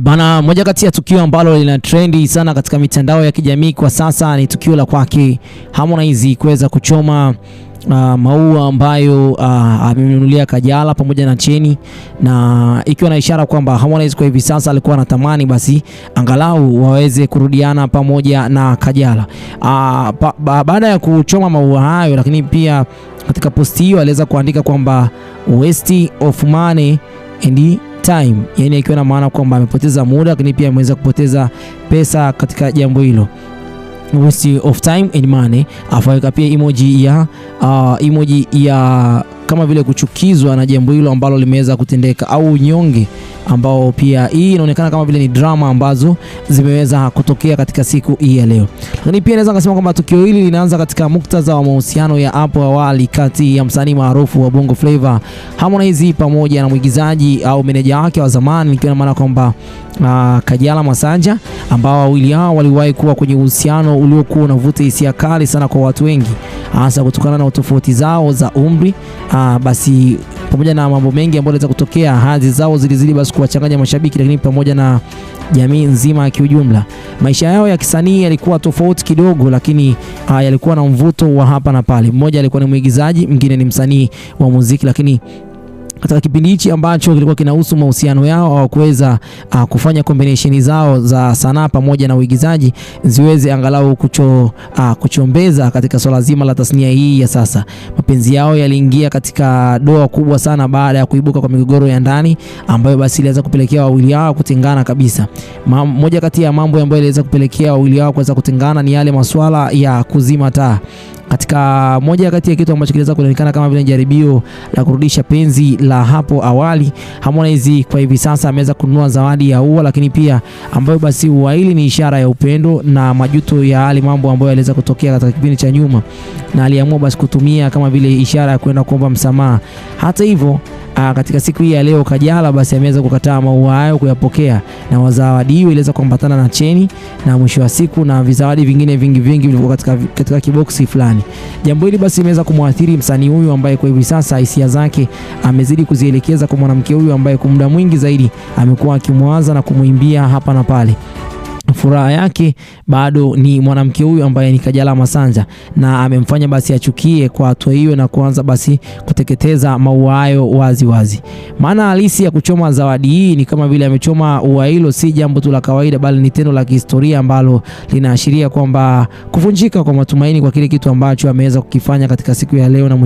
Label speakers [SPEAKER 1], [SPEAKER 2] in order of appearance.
[SPEAKER 1] Bana, moja kati ya tukio ambalo lina trendi sana katika mitandao ya kijamii kwa sasa ni tukio la kwake Harmonize kuweza kuchoma maua ambayo amemnunulia Kajala pamoja na cheni, na ikiwa na ishara kwamba Harmonize kwa hivi sasa alikuwa anatamani basi angalau waweze kurudiana pamoja na Kajala. Baada ya kuchoma maua hayo, lakini pia katika posti hiyo aliweza kuandika kwamba waste of money and time, yani ikiwa na maana kwamba amepoteza muda, lakini pia ameweza kupoteza pesa katika jambo hilo, waste of time and money. Afaweka pia emoji ya kama vile kuchukizwa na jambo hilo ambalo limeweza kutendeka, au unyonge ambao pia hii inaonekana kama vile ni drama ambazo zimeweza kutokea katika siku hii ya leo. Lakini pia naweza kusema kwamba tukio hili linaanza katika muktadha wa mahusiano ya hapo awali kati ya msanii maarufu wa Bongo Flava Harmonize pamoja na mwigizaji au meneja wake wa zamani, ikiwa na maana kwamba Kajala Masanja, ambao wawili hao waliwahi kuwa kwenye uhusiano uliokuwa unavuta hisia kali sana kwa watu wengi, hasa kutokana na tofauti zao za umri. Basi pamoja na mambo mengi ambayo yanaweza kutokea, hadhi zao zilizidi basi kuwachanganya mashabiki, lakini pamoja na jamii nzima kiujumla. Maisha yao ya kisanii yalikuwa tofauti kidogo, lakini yalikuwa na mvuto wa hapa na pale. Mmoja alikuwa ni mwigizaji, mwingine ni msanii wa muziki, lakini katika kipindi hichi ambacho kilikuwa kinahusu mahusiano yao au kuweza kufanya combination zao za sanaa pamoja na uigizaji ziweze angalau kuchombeza katika swala zima la tasnia hii ya sasa. Mapenzi yao yaliingia katika doa kubwa sana baada ya kuibuka kwa migogoro ya ndani ambayo basi iliweza kupelekea wawili hao kutengana kabisa. Moja kati ya mambo ambayo iliweza kupelekea wawili hao kuweza kutengana ni yale masuala ya kuzima taa. Katika moja kati ya kitu ambacho kiliweza kuonekana kama vile jaribio la kurudisha penzi la hapo awali, Harmonize kwa hivi sasa ameweza kununua zawadi ya ua, lakini pia ambayo basi ua hili ni ishara ya upendo na majuto ya hali mambo ambayo yaliweza kutokea katika kipindi cha nyuma, na aliamua basi kutumia kama vile ishara ya kwenda kuomba msamaha. Hata hivyo, katika siku hii ya leo Kajala basi ameweza kukataa maua hayo kuyapokea, na zawadi hiyo iliweza kuambatana na cheni na mwisho wa siku na vizawadi vingine vingi vilivyokuwa katika kiboksi fulani. Jambo hili basi imeweza kumwathiri msanii huyu ambaye kwa hivi sasa hisia zake amezidi kuzielekeza kwa mwanamke huyu ambaye kwa muda mwingi zaidi amekuwa akimwaza na kumuimbia hapa na pale. Furaha yake bado ni mwanamke huyu ambaye ni Kajala Masanja, na amemfanya basi achukie kwa hatua hiyo na kuanza basi kuteketeza maua hayo wazi wazi. Maana halisi ya kuchoma zawadi hii ni kama vile amechoma ua hilo, si jambo tu la kawaida, bali ni tendo la kihistoria ambalo linaashiria kwamba kuvunjika kwa matumaini kwa kile kitu ambacho ameweza kukifanya katika siku ya leo na